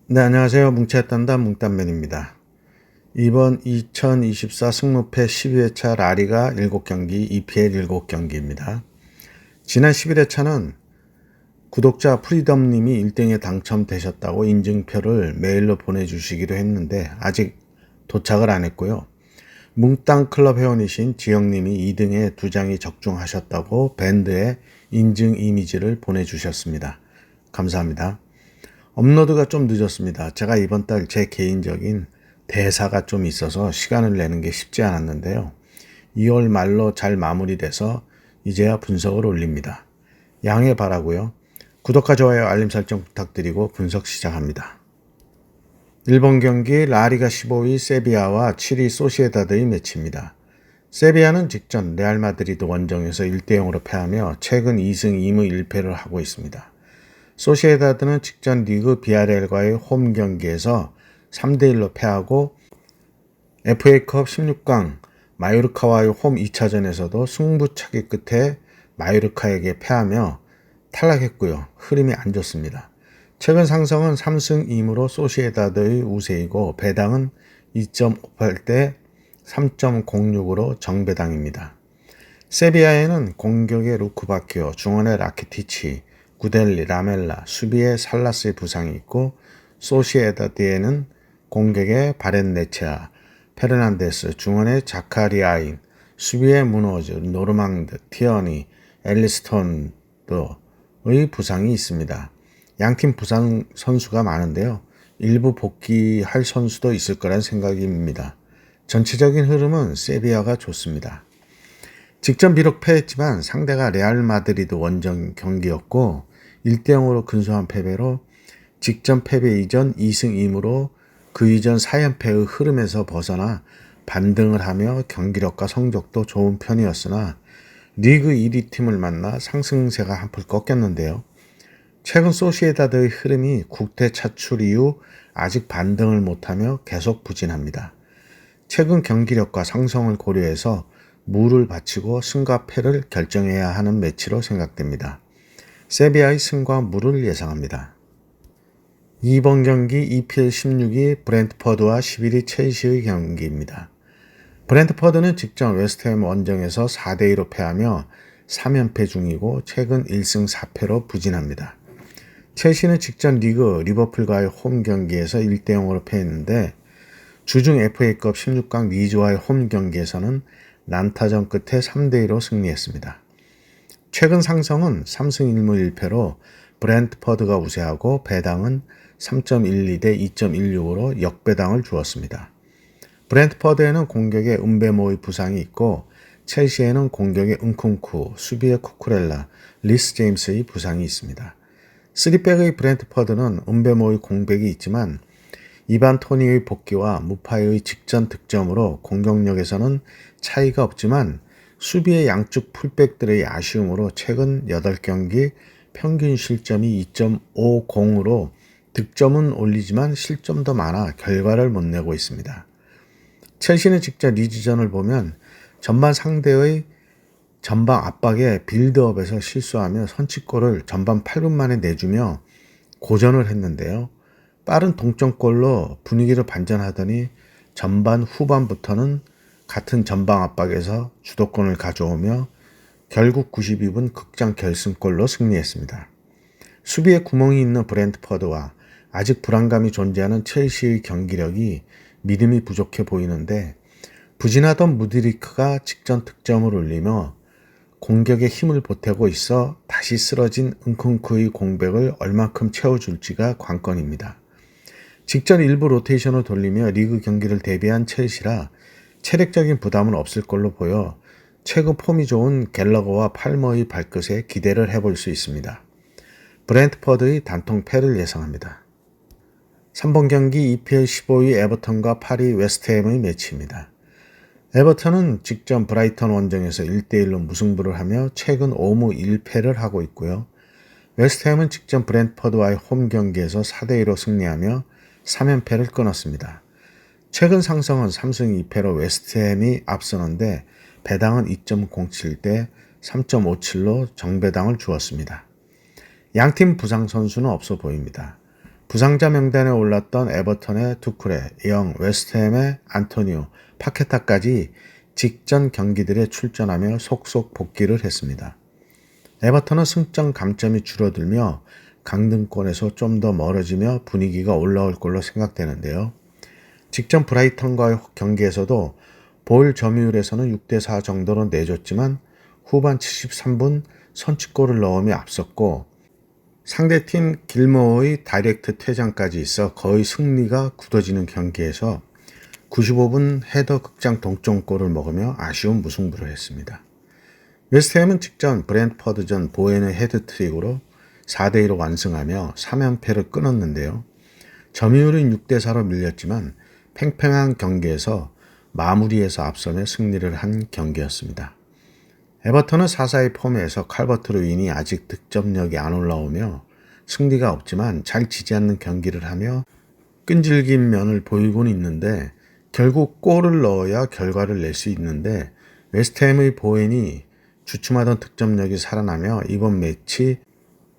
네, 안녕하세요. 뭉치의 단단 뭉딴맨입니다. 이번 2024 승무패 12회차 라리가 7경기, EPL 7경기입니다. 지난 11회차는 구독자 프리덤님이 1등에 당첨되셨다고 인증표를 메일로 보내주시기로 했는데 아직 도착을 안 했고요. 뭉땅클럽 회원이신 지영님이 2등에 2장이 적중하셨다고 밴드에 인증 이미지를 보내주셨습니다. 감사합니다. 업로드가 좀 늦었습니다. 제가 이번 달 제 개인적인 대사가 좀 있어서 시간을 내는 게 쉽지 않았는데요. 2월 말로 잘 마무리돼서 이제야 분석을 올립니다. 양해 바라고요. 구독과 좋아요, 알림 설정 부탁드리고 분석 시작합니다. 일본 경기 라리가 15위 세비야와 7위 소시에다드의 매치입니다. 세비야는 직전 레알 마드리드 원정에서 1대0으로 패하며 최근 2승 2무 1패를 하고 있습니다. 소시에다드는 직전 리그 비아레알과의 홈 경기에서 3대1로 패하고 FA컵 16강 마요르카와의 홈 2차전에서도 승부차기 끝에 마요르카에게 패하며 탈락했고요. 흐름이 안 좋습니다. 최근 상승은 3승 2무로 소시에다드의 우세이고 배당은 2.58대 3.06으로 정배당입니다. 세비야에는 공격의 루크바키오, 중원의 라키티치, 구델리, 라멜라, 수비의 살라스의 부상이 있고 소시에다드에는 공격의 바렌네체아, 페르난데스, 중원의 자카리아인, 수비의 무노즈, 노르망드, 티어니, 엘리스톤의 부상이 있습니다. 양팀 부상 선수가 많은데요. 일부 복귀할 선수도 있을 거란 생각입니다. 전체적인 흐름은 세비야가 좋습니다. 직전 비록 패했지만 상대가 레알 마드리드 원정 경기였고 1대0으로 근소한 패배로 직전 패배 이전 2승 2무로 그 이전 4연패의 흐름에서 벗어나 반등을 하며 경기력과 성적도 좋은 편이었으나 리그 1위 팀을 만나 상승세가 한풀 꺾였는데요. 최근 소시에다드의 흐름이 국대 차출 이후 아직 반등을 못하며 계속 부진합니다. 최근 경기력과 상성을 고려해서 무를 바치고 승과 패를 결정해야 하는 매치로 생각됩니다. 세비야의 승과 무를 예상합니다. 이번 경기 EPL 16위 브렌트퍼드와 11위 첼시의 경기입니다. 브렌트퍼드는 직전 웨스트햄 원정에서 4대2로 패하며 3연패 중이고 최근 1승 4패로 부진합니다. 첼시는 직전 리그 리버풀과의 홈 경기에서 1대0으로 패했는데 주중 FA컵 16강 리즈와의 홈 경기에서는 난타전 끝에 3대2로 승리했습니다. 최근 상성은 3승 1무 1패로 브렌트퍼드가 우세하고 배당은 3.12대 2.16으로 역배당을 주었습니다. 브렌트퍼드에는 공격에 은베모의 부상이 있고 첼시에는 공격에 은쿵쿠, 수비에 쿠쿠렐라, 리스 제임스의 부상이 있습니다. 3백의 브렌트퍼드는 은베모의 공백이 있지만 이반 토니의 복귀와 무파의 직전 득점으로 공격력에서는 차이가 없지만 수비의 양쪽 풀백들의 아쉬움으로 최근 8경기 평균 실점이 2.50으로 득점은 올리지만 실점도 많아 결과를 못 내고 있습니다. 첼시는 직전 리즈전을 보면 전반 상대의 전방 압박에 빌드업에서 실수하며 선취골을 전반 8분 만에 내주며 고전을 했는데요. 빠른 동점골로 분위기를 반전하더니 전반 후반부터는 같은 전방 압박에서 주도권을 가져오며 결국 92분 극장 결승골로 승리했습니다. 수비에 구멍이 있는 브렌트퍼드와 아직 불안감이 존재하는 첼시의 경기력이 믿음이 부족해 보이는데 부진하던 무드리크가 직전 득점을 올리며 공격에 힘을 보태고 있어 다시 쓰러진 은kun쿠의 공백을 얼만큼 채워줄지가 관건입니다. 직전 일부 로테이션을 돌리며 리그 경기를 대비한 첼시라 체력적인 부담은 없을 걸로 보여 최근 폼이 좋은 갤러거와 팔머의 발끝에 기대를 해볼 수 있습니다. 브렌트퍼드의 단통 패를 예상합니다. 3번 경기 EPL 15위 에버턴과 8위 웨스트햄의 매치입니다. 에버턴은 직전 브라이턴 원정에서 1대1로 무승부를 하며 최근 5무 1패를 하고 있고요. 웨스트햄은 직전 브렌트퍼드와의 홈 경기에서 4대2로 승리하며 3연패를 끊었습니다. 최근 상승은 3승 2패로 웨스트햄이 앞서는데 배당은 2.07대 3.57로 정배당을 주었습니다. 양팀 부상 선수는 없어 보입니다. 부상자 명단에 올랐던 에버턴의 투쿠레, 영, 웨스트햄의 안토니오, 파케타까지 직전 경기들에 출전하며 속속 복귀를 했습니다. 에버턴은 승점 감점이 줄어들며 강등권에서 좀 더 멀어지며 분위기가 올라올 걸로 생각되는데요. 직전 브라이턴과의 경기에서도 볼 점유율에서는 6대4 정도로 내줬지만 후반 73분 선취골을 넣으며 앞섰고 상대팀 길모어의 다이렉트 퇴장까지 있어 거의 승리가 굳어지는 경기에서 95분 헤더 극장 동점골을 먹으며 아쉬운 무승부를 했습니다. 웨스트햄은 직전 브랜트퍼드전 보엔의 헤드트릭으로 4대2로 완승하며 3연패를 끊었는데요. 점유율은 6대4로 밀렸지만 팽팽한 경기에서 마무리에서 앞서며 승리를 한 경기였습니다. 에버턴은 4-4의 폼에서 칼버트 루인이 아직 득점력이 안 올라오며 승리가 없지만 잘 지지 않는 경기를 하며 끈질긴 면을 보이고는 있는데 결국 골을 넣어야 결과를 낼 수 있는데 웨스트햄의 보엔이 주춤하던 득점력이 살아나며 이번 매치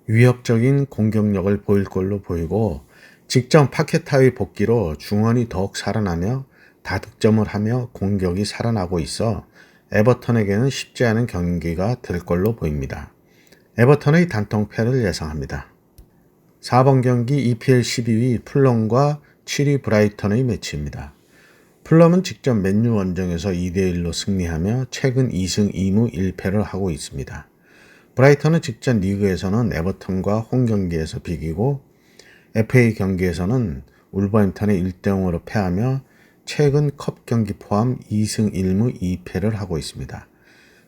위협적인 공격력을 보일 걸로 보이고 직전 파케타의 복귀로 중원이 더욱 살아나며 다득점을 하며 공격이 살아나고 있어 에버턴에게는 쉽지 않은 경기가 될 걸로 보입니다. 에버턴의 단통패를 예상합니다. 4번 경기 EPL 12위 풀럼과 7위 브라이턴의 매치입니다. 풀럼은 직전 맨유 원정에서 2대1로 승리하며 최근 2승 2무 1패를 하고 있습니다. 브라이턴은 직전 리그에서는 에버턴과 홈 경기에서 비기고 FA 경기에서는 울버햄턴에 1대0으로 패하며 최근 컵 경기 포함 2승 1무 2패를 하고 있습니다.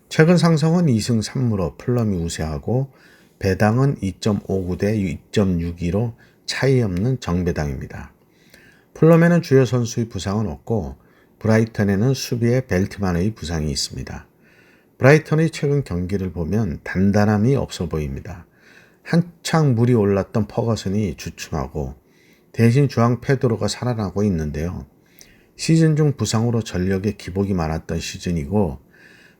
최근 상승은 2승 3무로 풀럼이 우세하고 배당은 2.59 대 2.62로 차이 없는 정배당입니다. 풀럼에는 주요 선수의 부상은 없고 브라이턴에는 수비에 벨트만의 부상이 있습니다. 브라이턴의 최근 경기를 보면 단단함이 없어 보입니다. 한창 물이 올랐던 퍼거슨이 주춤하고 대신 주앙 페드로가 살아나고 있는데요. 시즌 중 부상으로 전력에 기복이 많았던 시즌이고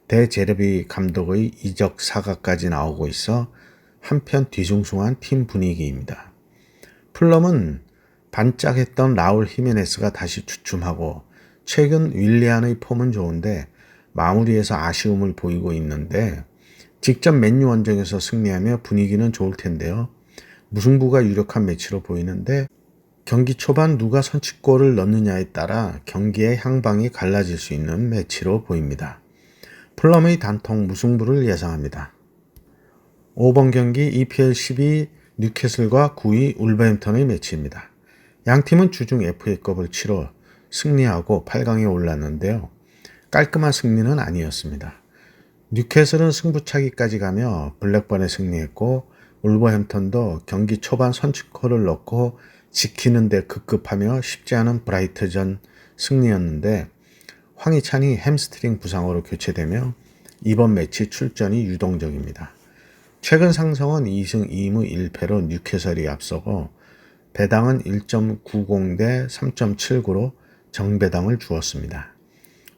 대제르비 감독의 이적 사과까지 나오고 있어 한편 뒤숭숭한 팀 분위기입니다. 풀럼은 반짝했던 라울 히메네스가 다시 주춤하고 최근 윌리안의 폼은 좋은데 마무리에서 아쉬움을 보이고 있는데 직전 맨유 원정에서 승리하며 분위기는 좋을 텐데요. 무승부가 유력한 매치로 보이는데 경기 초반 누가 선취골을 넣느냐에 따라 경기의 향방이 갈라질 수 있는 매치로 보입니다. 풀럼의 단통 무승부를 예상합니다. 5번 경기 EPL 12 뉴캐슬과 9위 울버햄턴의 매치입니다. 양팀은 주중 FA컵을 치러 승리하고 8강에 올랐는데요. 깔끔한 승리는 아니었습니다. 뉴캐슬은 승부차기까지 가며 블랙번에 승리했고 울버햄턴도 경기 초반 선취골을 넣고 지키는 데 급급하며 쉽지 않은 브라이트전 승리였는데 황희찬이 햄스트링 부상으로 교체되며 이번 매치 출전이 유동적입니다. 최근 상승은 2승 2무 1패로 뉴캐슬이 앞서고 배당은 1.90 대 3.79로 정배당을 주었습니다.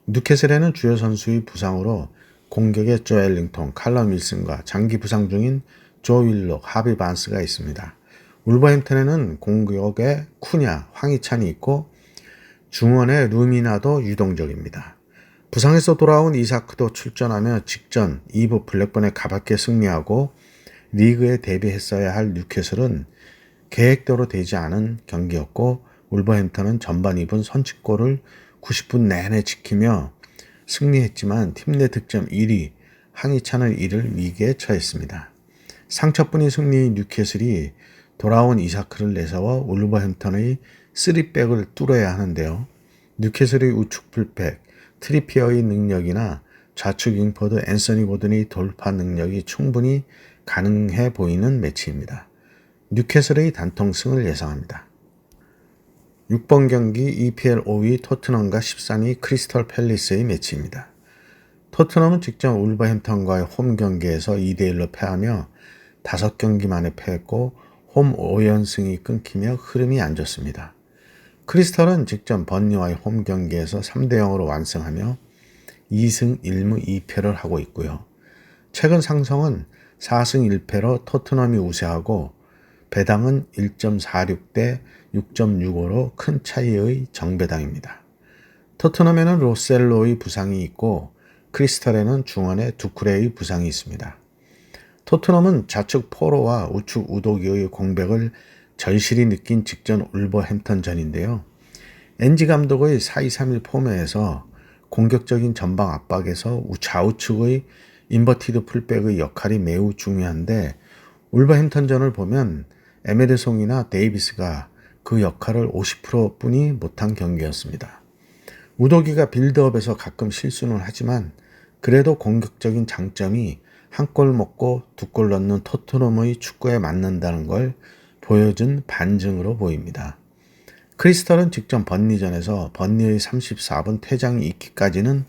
뉴캐슬에는 주요 선수의 부상으로 공격의 조엘링턴, 칼럼 윌슨과 장기 부상 중인 조 윌록, 하비 반스가 있습니다. 울버햄턴에는 공격에 쿠냐, 황희찬이 있고 중원의 루미나도 유동적입니다. 부상에서 돌아온 이사크도 출전하며 직전 2부 블랙번에 가볍게 승리하고 리그에 데뷔했어야 할 뉴캐슬은 계획대로 되지 않은 경기였고 울버햄턴은 전반 2분 선취골을 90분 내내 지키며 승리했지만 팀 내 득점 1위 황희찬을 잃을 위기에 처했습니다. 상처뿐인 승리인 뉴캐슬이 돌아온 이사크를 내세워 울버햄턴의 3백을 뚫어야 하는데요. 뉴캐슬의 우측 풀백 트리피어의 능력이나 좌측 윙포드 앤서니 고든의 돌파 능력이 충분히 가능해 보이는 매치입니다. 뉴캐슬의 단통승을 예상합니다. 6번 경기 EPL 5위 토트넘과 13위 크리스털 팰리스의 매치입니다. 토트넘은 직전 울버햄턴과의 홈 경기에서 2대1로 패하며 5경기 만에 패했고 홈 5연승이 끊기며 흐름이 안 좋습니다. 크리스털은 직전 번리와의 홈 경기에서 3대0으로 완승하며 2승 1무 2패를 하고 있고요. 최근 상승은 4승 1패로 토트넘이 우세하고 배당은 1.46대 6.65로 큰 차이의 정배당입니다. 토트넘에는 로셀로의 부상이 있고 크리스탈에는 중원에 두쿠레의 부상이 있습니다. 토트넘은 좌측 포로와 우측 우도기의 공백을 절실히 느낀 직전 울버햄턴전인데요. 엔지 감독의 4-2-3-1 포맷에서 공격적인 전방 압박에서 좌우측의 인버티드 풀백의 역할이 매우 중요한데 울버햄턴전을 보면 에메르송이나 데이비스가 그 역할을 50%뿐이 못한 경기였습니다. 우도기가 빌드업에서 가끔 실수는 하지만 그래도 공격적인 장점이 한 골 먹고 두 골 넣는 토트넘의 축구에 맞는다는 걸 보여준 반증으로 보입니다. 크리스털은 직전 번리전에서 번리의 34분 퇴장이 있기까지는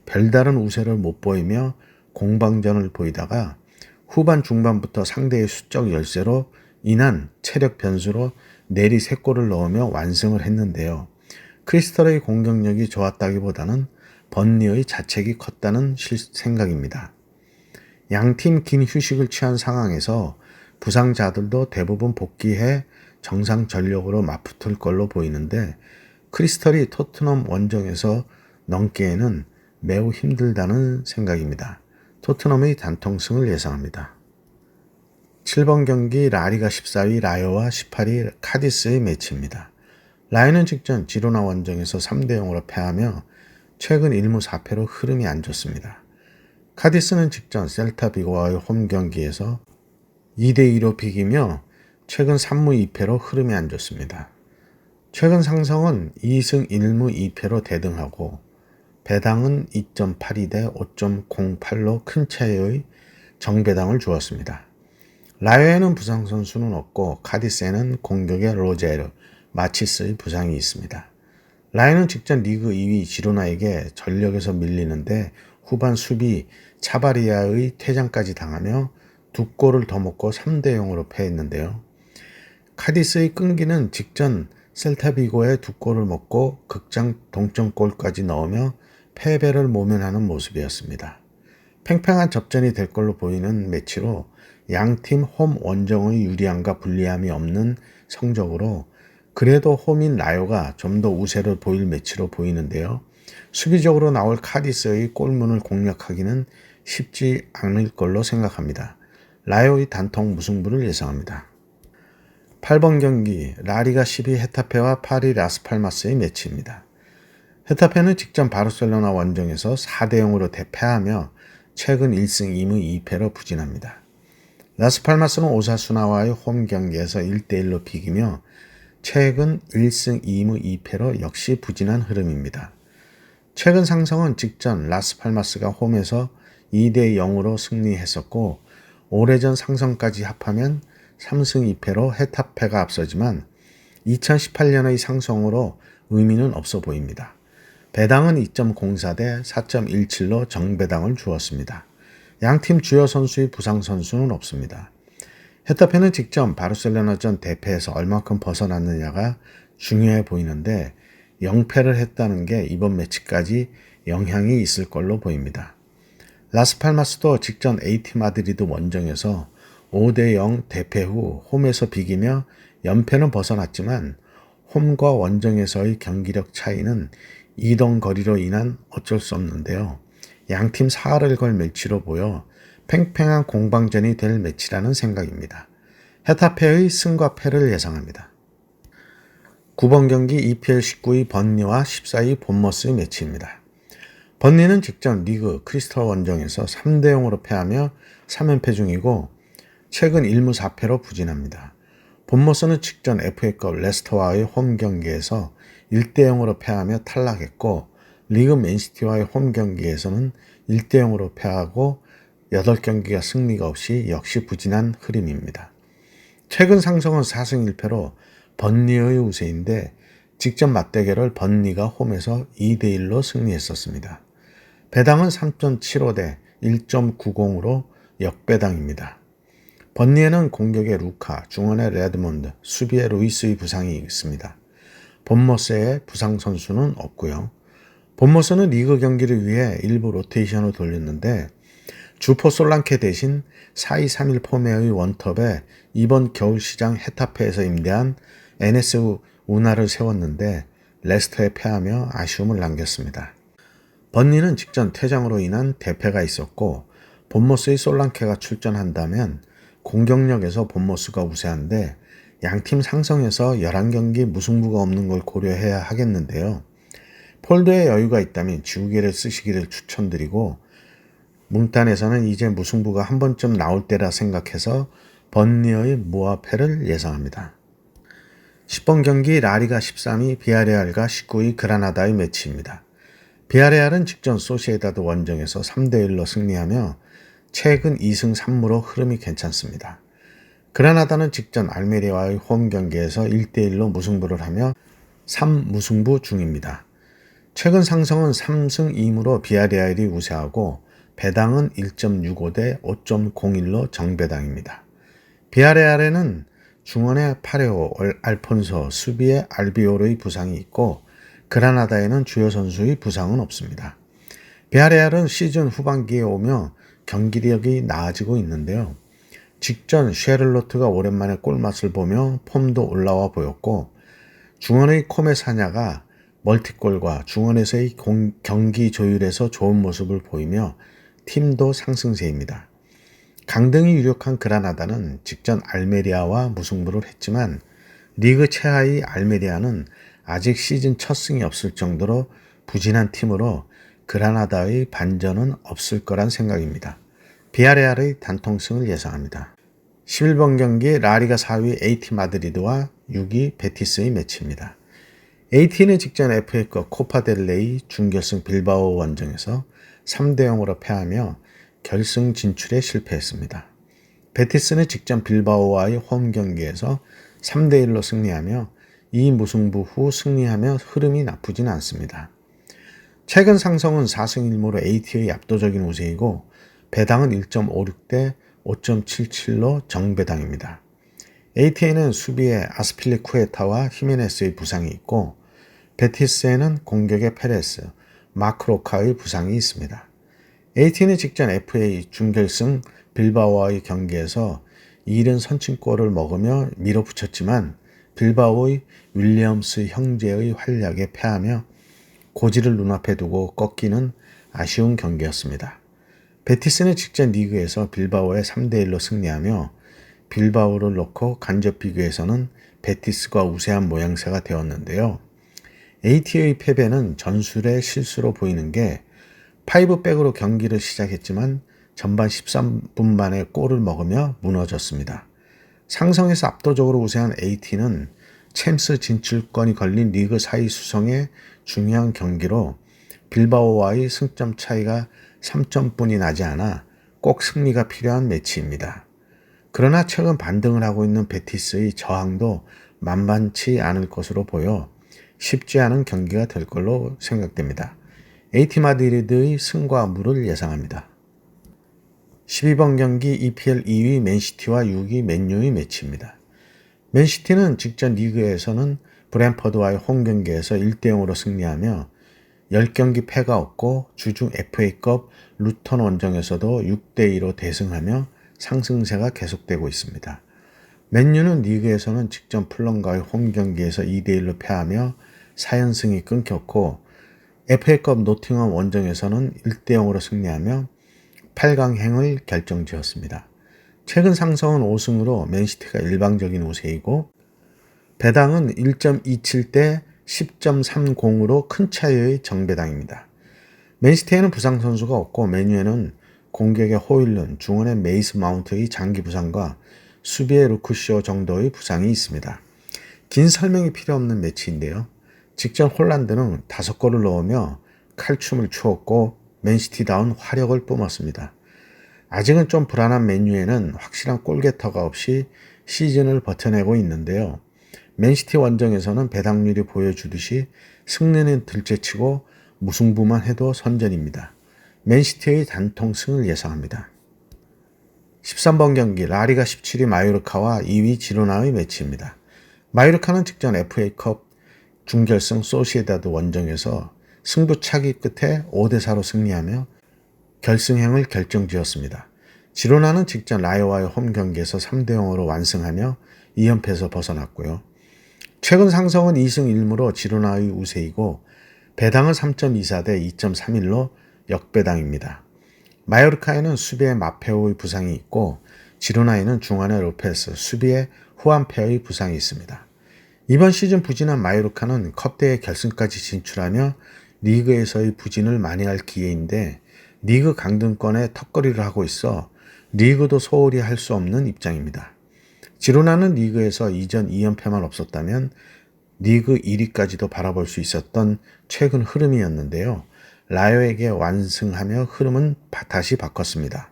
별다른 우세를 못 보이며 공방전을 보이다가 후반 중반부터 상대의 수적 열세로 인한 체력 변수로 내리 3골을 넣으며 완승을 했는데요. 크리스털의 공격력이 좋았다기보다는 번리의 자책이 컸다는 생각입니다. 양팀 긴 휴식을 취한 상황에서 부상자들도 대부분 복귀해 정상 전력으로 맞붙을 걸로 보이는데 크리스털이 토트넘 원정에서 넘기에는 매우 힘들다는 생각입니다. 토트넘의 단통승을 예상합니다. 7번 경기 라리가 14위 라요와 18위 카디스의 매치입니다. 라요는 직전 지로나 원정에서 3대0으로 패하며 최근 1무 4패로 흐름이 안 좋습니다. 카디스는 직전 셀타 비고와의 홈 경기에서 2대2로 비기며 최근 3무 2패로 흐름이 안 좋습니다. 최근 상성은 2승 1무 2패로 대등하고 배당은 2.82대 5.08로 큰 차이의 정배당을 주었습니다. 라요에는 부상 선수는 없고 카디스에는 공격의 로제르, 마치스의 부상이 있습니다. 라요는 직전 리그 2위 지로나에게 전력에서 밀리는데 후반 수비 차바리아의 퇴장까지 당하며 2골을 더 먹고 3대0으로 패했는데요. 카디스의 끈기는 직전 셀타비고에 2골을 먹고 극장 동점골까지 넣으며 패배를 모면하는 모습이었습니다. 팽팽한 접전이 될 걸로 보이는 매치로 양팀 홈 원정의 유리함과 불리함이 없는 성적으로 그래도 홈인 라요가 좀 더 우세를 보일 매치로 보이는데요. 수비적으로 나올 카디스의 골문을 공략하기는 쉽지 않을 걸로 생각합니다. 라요의 단통 무승부를 예상합니다. 8번 경기 라리가 10위 헤타페와 파리 라스팔마스의 매치입니다. 헤타페는 직전 바르셀로나 원정에서 4대0으로 대패하며 최근 1승 2무 2패로 부진합니다. 라스팔마스는 오사수나와의 홈 경기에서 1대1로 비기며 최근 1승 2무 2패로 역시 부진한 흐름입니다. 최근 상성은 직전 라스팔마스가 홈에서 2대0으로 승리했었고 오래전 상성까지 합하면 3승 2패로 헤타페가 앞서지만 2018년의 상성으로 의미는 없어 보입니다. 배당은 2.04대 4.17로 정배당을 주었습니다. 양팀 주요 선수의 부상 선수는 없습니다. 헤타페는 직전 바르셀로나전 대패에서 얼마큼 벗어났느냐가 중요해 보이는데 0패를 했다는 게 이번 매치까지 영향이 있을 걸로 보입니다. 라스팔마스도 직전 AT 마드리드 원정에서 5대0 대패 후 홈에서 비기며 연패는 벗어났지만 홈과 원정에서의 경기력 차이는 이동 거리로 인한 어쩔 수 없는데요. 양팀 사활을 걸 매치로 보여 팽팽한 공방전이 될 매치라는 생각입니다. 헤타페의 승과 패를 예상합니다. 9번 경기 EPL 19위 번리와 14위 본머스의 매치입니다. 번리는 직전 리그 크리스털 원정에서 3대0으로 패하며 3연패 중이고 최근 1무 4패로 부진합니다. 본머스는 직전 FA컵 레스터와의 홈 경기에서 1대0으로 패하며 탈락했고 리그 맨시티와의 홈 경기에서는 1대0으로 패하고 8경기가 승리가 없이 역시 부진한 흐름입니다. 최근 상성은 4승 1패로 번리의 우세인데 직전 맞대결을 번리가 홈에서 2대1로 승리했었습니다. 배당은 3.75대 1.90으로 역배당입니다. 번리에는 공격의 루카, 중원의 레드몬드, 수비의 루이스의 부상이 있습니다. 본머스의 부상 선수는 없고요. 본머스는 리그 경기를 위해 일부 로테이션을 돌렸는데 주포 솔랑케 대신 4-2-3-1 포메의 원톱에 이번 겨울 시장 헤타페에서 임대한 NS 우나를 세웠는데 레스터에 패하며 아쉬움을 남겼습니다. 번니는 직전 퇴장으로 인한 대패가 있었고 본모스의 솔랑케가 출전한다면 공격력에서 본모스가 우세한데 양팀 상성에서 11경기 무승부가 없는 걸 고려해야 하겠는데요. 폴드에 여유가 있다면 지우개를 쓰시기를 추천드리고 뭉단에서는 이제 무승부가 한 번쯤 나올 때라 생각해서 번니의 무화패를 예상합니다. 10번 경기 라리가 13위 비아레알과 19위 그라나다의 매치입니다. 비아레알은 직전 소시에다드 원정에서 3대1로 승리하며 최근 2승 3무로 흐름이 괜찮습니다. 그라나다는 직전 알메리아와의 홈 경기에서 1대1로 무승부를 하며 3무승부 중입니다. 최근 상승은 3승 2무로 비아레알이 우세하고 배당은 1.65대 5.01로 정배당입니다. 비아레알에는 중원에 파레오, 알폰소, 수비에 알비오르의 부상이 있고 그라나다에는 주요 선수의 부상은 없습니다. 비아레알은 시즌 후반기에 오며 경기력이 나아지고 있는데요. 직전 쉐를로트가 오랜만에 골맛을 보며 폼도 올라와 보였고 중원의 코메사냐가 멀티골과 중원에서의 경기 조율에서 좋은 모습을 보이며 팀도 상승세입니다. 강등이 유력한 그라나다는 직전 알메리아와 무승부를 했지만 리그 최하위 알메리아는 아직 시즌 첫 승이 없을 정도로 부진한 팀으로 그라나다의 반전은 없을 거란 생각입니다. 비아레알의 단통승을 예상합니다. 11번 경기 라리가 4위 AT 마드리드와 6위 베티스의 매치입니다. AT는 직전 FA컵 코파델레이 준결승 빌바오 원정에서 3대0으로 패하며 결승 진출에 실패했습니다. 베티스는 직전 빌바오와의 홈 경기에서 3대1로 승리하며 이 무승부 후 승리하며 흐름이 나쁘진 않습니다. 최근 상승은 4승 1무로 AT의 압도적인 우세이고 배당은 1.56대 5.77로 정배당입니다. AT에는 수비에 아스필리쿠에타와 히메네스의 부상이 있고 베티스에는 공격에 페레스, 마크로카의 부상이 있습니다. AT는 직전 FA 준결승 빌바오와의 경기에서 2른 선취골을 먹으며 밀어붙였지만 빌바오의 윌리엄스 형제의 활약에 패하며 고지를 눈앞에 두고 꺾이는 아쉬운 경기였습니다. 베티스는 직전 리그에서 빌바오에 3대1로 승리하며 빌바오를 놓고 간접 비교에서는 베티스가 우세한 모양새가 되었는데요. AT의 패배는 전술의 실수로 보이는 게 5백으로 경기를 시작했지만 전반 13분 만에 골을 먹으며 무너졌습니다. 상성에서 압도적으로 우세한 AT는 챔스 진출권이 걸린 리그 4위 수성의 중요한 경기로 빌바오와의 승점 차이가 3점뿐이 나지 않아 꼭 승리가 필요한 매치입니다. 그러나 최근 반등을 하고 있는 베티스의 저항도 만만치 않을 것으로 보여 쉽지 않은 경기가 될 걸로 생각됩니다. AT 마드리드의 승과 무를 예상합니다. 12번 경기 EPL 2위 맨시티와 6위 맨유의 매치입니다. 맨시티는 직전 리그에서는 브랜퍼드와의 홈 경기에서 1대0으로 승리하며 10경기 패가 없고 주중 FA컵 루턴 원정에서도 6대2로 대승하며 상승세가 계속되고 있습니다. 맨유는 리그에서는 직전 풀럼과의 홈 경기에서 2대1로 패하며 4연승이 끊겼고 FA컵 노팅엄 원정에서는 1대0으로 승리하며 8강행을 결정지었습니다. 최근 상승은 5승으로 맨시티가 일방적인 우세이고 배당은 1.27대 10.30으로 큰 차이의 정배당입니다. 맨시티에는 부상 선수가 없고 맨유에는 공격의 호일른, 중원의 메이스 마운트의 장기 부상과 수비의 루크쇼 정도의 부상이 있습니다. 긴 설명이 필요 없는 매치인데요. 직전 홀란드는 5골을 넣으며 칼춤을 추었고 맨시티다운 화력을 뿜었습니다. 아직은 좀 불안한 맨유에는 확실한 골게터가 없이 시즌을 버텨내고 있는데요. 맨시티 원정에서는 배당률이 보여주듯이 승리는 둘째치고 무승부만 해도 선전입니다. 맨시티의 단통승을 예상합니다. 13번 경기 라리가 17위 마요르카와 2위 지로나의 매치입니다. 마요르카는 직전 FA컵 준결승 소시에다드 원정에서 승부차기 끝에 5대4로 승리하며 결승행을 결정지었습니다. 지로나는 직전 라요와의 홈 경기에서 3대0으로 완승하며 2연패에서 벗어났고요. 최근 상성은 2승 1무로 지로나의 우세이고 배당은 3.24 대 2.31로 역배당입니다. 마요르카에는 수비에 마페오의 부상이 있고 지로나에는 중앙에 로페스, 수비에 후안페의 부상이 있습니다. 이번 시즌 부진한 마요르카는 컵대회 결승까지 진출하며 리그에서의 부진을 만회할 기회인데 리그 강등권에 턱걸이를 하고 있어 리그도 소홀히 할 수 없는 입장입니다. 지로나는 리그에서 이전 2연패만 없었다면 리그 1위까지도 바라볼 수 있었던 최근 흐름이었는데요. 라요에게 완승하며 흐름은 다시 바꿨습니다.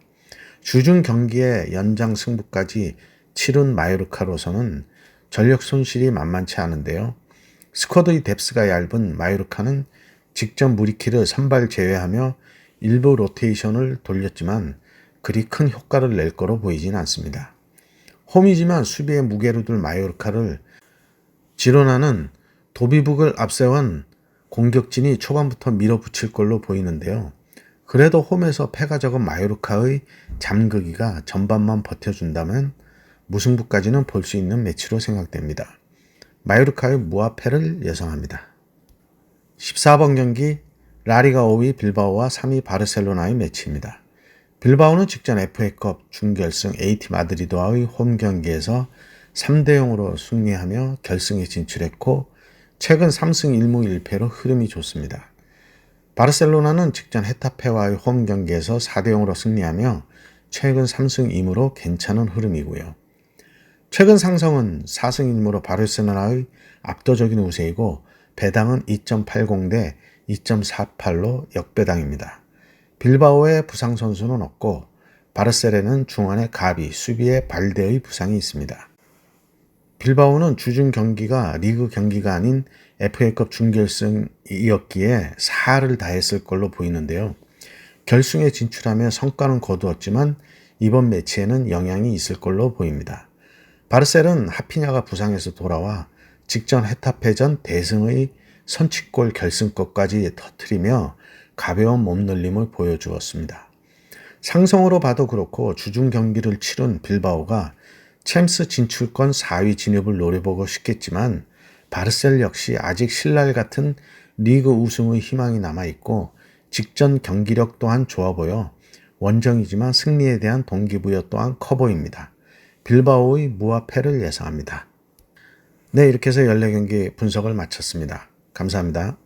주중 경기에 연장 승부까지 치른 마요르카로서는 전력 손실이 만만치 않은데요. 스쿼드의 뎁스가 얇은 마요르카는 직전 무리키를 선발 제외하며 일부 로테이션을 돌렸지만 그리 큰 효과를 낼 거로 보이진 않습니다. 홈이지만 수비에 무게를 둘 마요르카를 지로나는 도비북을 앞세운 공격진이 초반부터 밀어붙일 걸로 보이는데요. 그래도 홈에서 패가 적은 마요르카의 잠그기가 전반만 버텨준다면 무승부까지는 볼 수 있는 매치로 생각됩니다. 마요르카의 무합패를 예상합니다. 14번 경기 라리가 5위 빌바오와 3위 바르셀로나의 매치입니다. 빌바오는 직전 FA컵 준결승 AT 마드리드와의 홈 경기에서 3대0으로 승리하며 결승에 진출했고 최근 3승 1무 1패로 흐름이 좋습니다. 바르셀로나는 직전 헤타페와의 홈 경기에서 4대0으로 승리하며 최근 3승 2무로 괜찮은 흐름이고요. 최근 상성은 4승 1무로 바르셀로나의 압도적인 우세이고 배당은 2.80 대 2.48로 역배당입니다. 빌바오의 부상 선수는 없고 바르셀에는 중원에 가비, 수비에 발데의 부상이 있습니다. 빌바오는 주중 경기가 리그 경기가 아닌 FA컵 준결승이었기에 사활을 다했을 걸로 보이는데요. 결승에 진출하며 성과는 거두었지만 이번 매치에는 영향이 있을 걸로 보입니다. 바르셀은 하피냐가 부상에서 돌아와 직전 헤타페전 대승의 선취골 결승골까지 터뜨리며 가벼운 몸놀림을 보여주었습니다. 상성으로 봐도 그렇고 주중 경기를 치른 빌바오가 챔스 진출권 4위 진입을 노려보고 싶겠지만 바르셀 역시 아직 신랄 같은 리그 우승의 희망이 남아있고 직전 경기력 또한 좋아 보여 원정이지만 승리에 대한 동기부여 또한 커 보입니다. 빌바오의 무합패를 예상합니다. 네, 이렇게 해서 14경기 분석을 마쳤습니다. 감사합니다.